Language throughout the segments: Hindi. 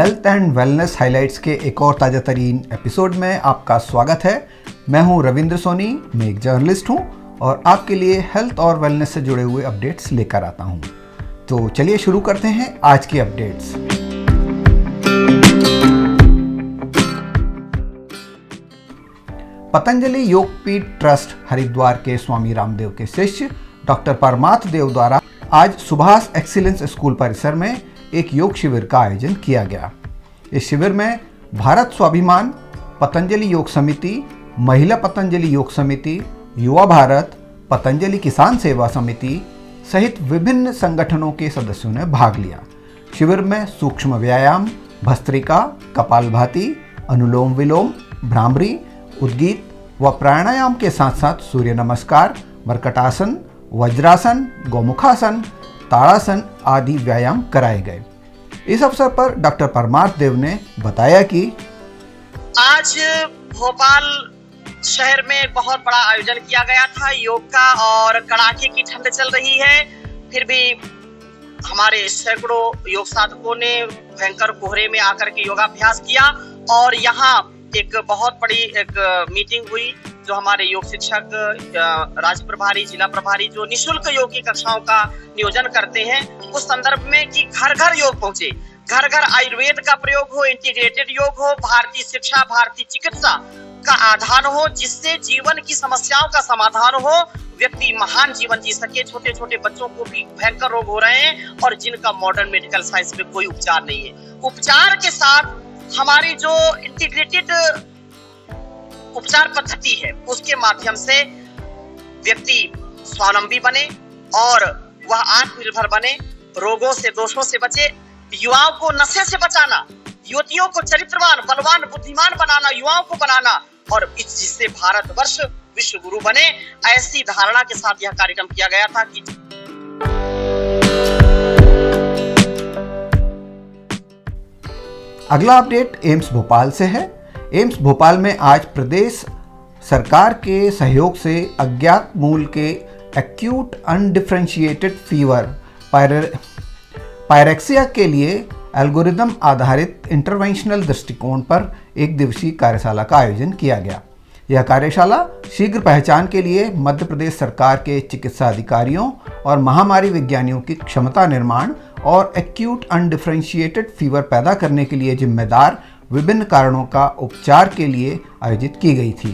हेल्थ एंड वेलनेस हाइलाइट्स के एक और ताज़ा तरीन एपिसोड में आपका स्वागत है। मैं हूं रविंद्र सोनी, मैं एक जर्नलिस्ट हूं और आपके लिए हेल्थ और वेलनेस से जुड़े हुए अपडेट्स लेकर आता हूं। तो चलिए शुरू करते हैं आज की अपडेट्स। पतंजलि योगपीठ ट्रस्ट हरिद्वार के स्वामी रामदेव के शिष्य डॉक्टर परमार्थ देव द्वारा आज सुभाष एक्सीलेंस स्कूल परिसर में एक योग शिविर का आयोजन किया गया। इस शिविर में भारत स्वाभिमान, पतंजलि योग समिति, महिला पतंजलि योग समिति, युवा भारत, पतंजलि किसान सेवा समिति सहित विभिन्न संगठनों के सदस्यों ने भाग लिया। शिविर में सूक्ष्म व्यायाम, भस्त्रिका, कपालभाति, अनुलोम विलोम, भ्रामरी, उद्गीत व प्राणायाम के साथ साथ सूर्य नमस्कार, मर्कटासन, वज्रासन, गौमुखासन, ताड़ासन आदि व्यायाम कराए गए। इस अवसर पर डॉक्टर परमार्थ देव ने बताया कि आज भोपाल शहर में बहुत बड़ा आयोजन किया गया था योग का, और कड़ाके की ठंड चल रही है, फिर भी हमारे सैकड़ों योग साधकों ने भयंकर कोहरे में आकर के योगाभ्यास किया। और यहाँ एक बहुत बड़ी एक मीटिंग हुई जो हमारे योग शिक्षक, राज्य प्रभारी, जिला प्रभारी जो निःशुल्क योग की कक्षाओं का नियोजन करते हैं, उस संदर्भ में कि घर घर योग पहुंचे, घर घर आयुर्वेद का प्रयोग हो, इंटीग्रेटेड योग हो, भारतीय शिक्षा, भारतीय चिकित्सा का आधार हो, जिससे जीवन की समस्याओं का समाधान हो, व्यक्ति महान जीवन जी सके। छोटे छोटे बच्चों को भी भयंकर रोग हो रहे हैं और जिनका मॉडर्न मेडिकल साइंस में कोई उपचार नहीं है। उपचार के साथ हमारी जो इंटीग्रेटेड उपचार पद्धति है उसके माध्यम से व्यक्ति स्वावलंबी बने और वह आत्मनिर्भर बने, रोगों से, दोषों से बचे, युवाओं को नशे से बचाना, युवतियों को चरित्रवान, बलवान, बुद्धिमान बनाना, युवाओं को बनाना, और जिससे भारतवर्ष विश्व गुरु बने, ऐसी धारणा के साथ यह कार्यक्रम किया गया था कि अगला अपडेट एम्स भोपाल से है। एम्स भोपाल में आज प्रदेश सरकार के सहयोग से अज्ञात मूल के एक्यूट अनडिफरेंशिएटेड फीवर पायरेक्सिया के लिए एल्गोरिदम आधारित इंटरवेंशनल दृष्टिकोण पर एक दिवसीय कार्यशाला का आयोजन किया गया। यह कार्यशाला शीघ्र पहचान के लिए मध्य प्रदेश सरकार के चिकित्सा अधिकारियों और महामारी विज्ञानियों की क्षमता निर्माण और एक्यूट अनडिफरेंशिएटेड फीवर पैदा करने के लिए जिम्मेदार विभिन्न कारणों का उपचार के लिए आयोजित की गई थी।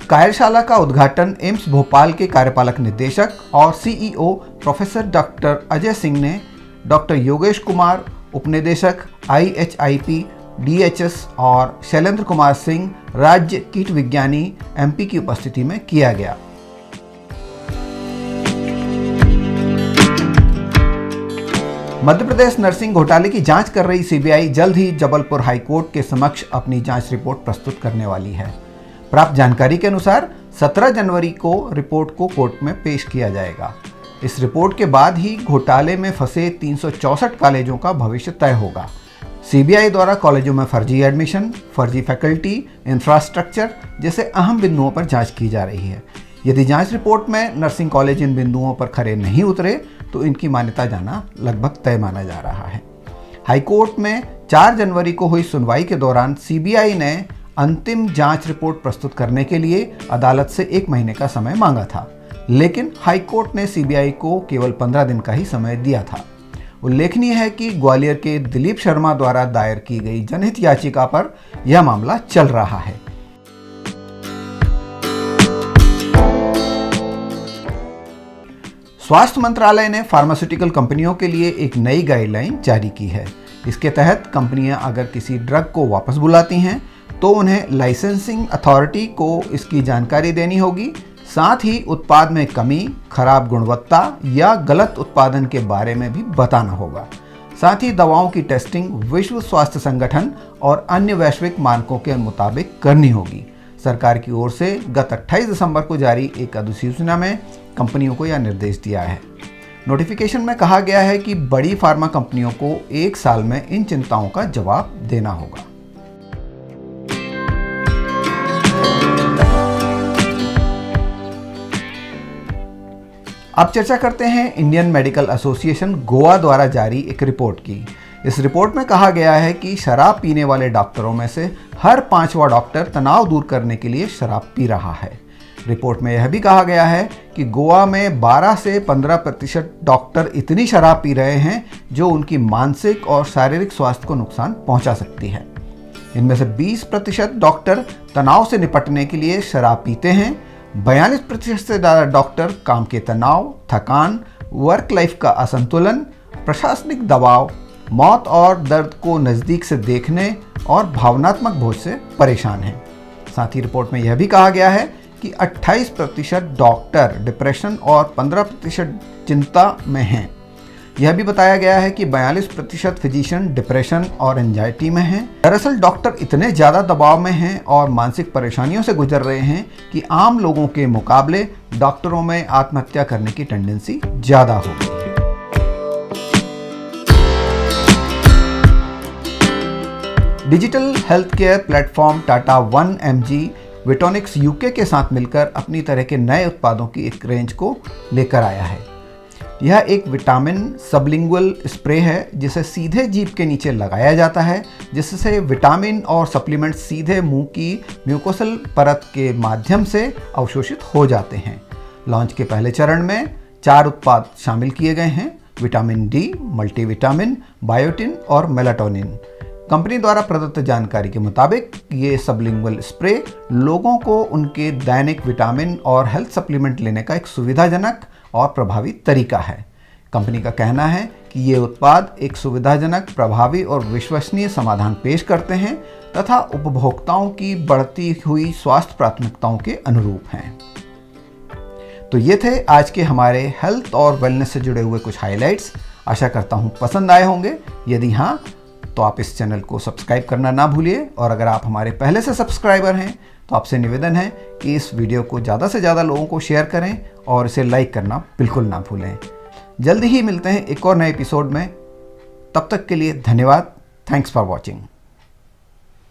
कार्यशाला का उद्घाटन एम्स भोपाल के कार्यपालक निदेशक और CEO professor doctor Ajay Singh ने डॉक्टर योगेश कुमार, उपनिदेशक IHIP DHS और शैलेंद्र कुमार सिंह, राज्य कीट विज्ञानी MP की उपस्थिति में किया गया। मध्य प्रदेश नर्सिंग घोटाले की जांच कर रही CBI जल्द ही जबलपुर हाईकोर्ट के समक्ष अपनी जांच रिपोर्ट प्रस्तुत करने वाली है। प्राप्त जानकारी के अनुसार 17 जनवरी को रिपोर्ट को कोर्ट में पेश किया जाएगा। इस रिपोर्ट के बाद ही घोटाले में फंसे 364 कॉलेजों का भविष्य तय होगा। CBI द्वारा कॉलेजों में फर्जी एडमिशन, फर्जी फैकल्टी, इंफ्रास्ट्रक्चर जैसे अहम बिंदुओं पर जांच की जा रही है। यदि जांच रिपोर्ट में नर्सिंग कॉलेज इन बिंदुओं पर खरे नहीं उतरे तो इनकी मान्यता जाना लगभग तय माना जा रहा है। हाईकोर्ट में 4 जनवरी को हुई सुनवाई के दौरान CBI ने अंतिम जांच रिपोर्ट प्रस्तुत करने के लिए अदालत से 1 महीने का समय मांगा था, लेकिन हाईकोर्ट ने CBI को केवल 15 दिन का ही समय दिया था। उल्लेखनीय है कि ग्वालियर के दिलीप शर्मा द्वारा दायर की गई जनहित याचिका पर यह मामला चल रहा है। स्वास्थ्य मंत्रालय ने फार्मास्यूटिकल कंपनियों के लिए एक नई गाइडलाइन जारी की है। इसके तहत कंपनियां अगर किसी ड्रग को वापस बुलाती हैं तो उन्हें लाइसेंसिंग अथॉरिटी को इसकी जानकारी देनी होगी। साथ ही उत्पाद में कमी, खराब गुणवत्ता या गलत उत्पादन के बारे में भी बताना होगा। साथ ही दवाओं की टेस्टिंग विश्व स्वास्थ्य संगठन और अन्य वैश्विक मानकों के मुताबिक करनी होगी। सरकार की ओर से गत 28 दिसंबर को जारी एक अधिसूचना में कंपनियों को यह निर्देश दिया है। नोटिफिकेशन में कहा गया है कि बड़ी फार्मा कंपनियों को 1 साल में इन चिंताओं का जवाब देना होगा। अब चर्चा करते हैं इंडियन मेडिकल एसोसिएशन गोवा द्वारा जारी एक रिपोर्ट की। इस रिपोर्ट में कहा गया है कि शराब पीने वाले डॉक्टरों में से हर 5वां डॉक्टर तनाव दूर करने के लिए शराब पी रहा है। रिपोर्ट में यह भी कहा गया है कि गोवा में 12 से 15% डॉक्टर इतनी शराब पी रहे हैं जो उनकी मानसिक और शारीरिक स्वास्थ्य को नुकसान पहुंचा सकती है। इनमें से 20% डॉक्टर तनाव से निपटने के लिए शराब पीते हैं। 42% से ज़्यादा डॉक्टर काम के तनाव, थकान, वर्क लाइफ का असंतुलन, प्रशासनिक दबाव, मौत और दर्द को नज़दीक से देखने और भावनात्मक बोझ से परेशान हैं। साथ ही रिपोर्ट में यह भी कहा गया है कि 28% डॉक्टर डिप्रेशन और 15% चिंता में हैं। यह भी बताया गया है कि 42% फिजिशियन डिप्रेशन और एंजाइटी में हैं। दरअसल डॉक्टर इतने ज़्यादा दबाव में हैं और मानसिक परेशानियों से गुजर रहे हैं कि आम लोगों के मुकाबले डॉक्टरों में आत्महत्या करने की टेंडेंसी ज़्यादा हो गई है। Digital health care platform Tata 1mg विटोनिक्स यूके के साथ मिलकर अपनी तरह के नए उत्पादों की एक रेंज को लेकर आया है। यह एक विटामिन सबलिंगुअल स्प्रे है जिसे सीधे जीभ के नीचे लगाया जाता है, जिससे विटामिन और सप्लीमेंट सीधे मुंह की म्यूकोसल परत के माध्यम से अवशोषित हो जाते हैं। लॉन्च के पहले चरण में 4 उत्पाद शामिल किए गए हैं: विटामिन डी, मल्टीविटामिन, बायोटिन और मेलाटोनिन। कंपनी द्वारा प्रदत्त जानकारी के मुताबिक ये सबलिंगुअल स्प्रे लोगों को उनके दैनिक विटामिन और हेल्थ सप्लीमेंट लेने का एक सुविधाजनक और प्रभावी तरीका है। कंपनी का कहना है कि ये उत्पाद एक सुविधाजनक, प्रभावी और विश्वसनीय समाधान पेश करते हैं तथा उपभोक्ताओं की बढ़ती हुई स्वास्थ्य प्राथमिकताओं के अनुरूप हैं। तो ये थे आज के हमारे हेल्थ और वेलनेस से जुड़े हुए कुछ हाइलाइट्स। आशा करता हूँ पसंद आए होंगे। यदि हाँ, तो आप इस चैनल को सब्सक्राइब करना ना भूलिए, और अगर आप हमारे पहले से सब्सक्राइबर हैं तो आपसे निवेदन है कि इस वीडियो को ज़्यादा से ज़्यादा लोगों को शेयर करें और इसे लाइक करना बिल्कुल ना भूलें। जल्दी ही मिलते हैं एक और नए एपिसोड में। तब तक के लिए धन्यवाद। Thanks for watching.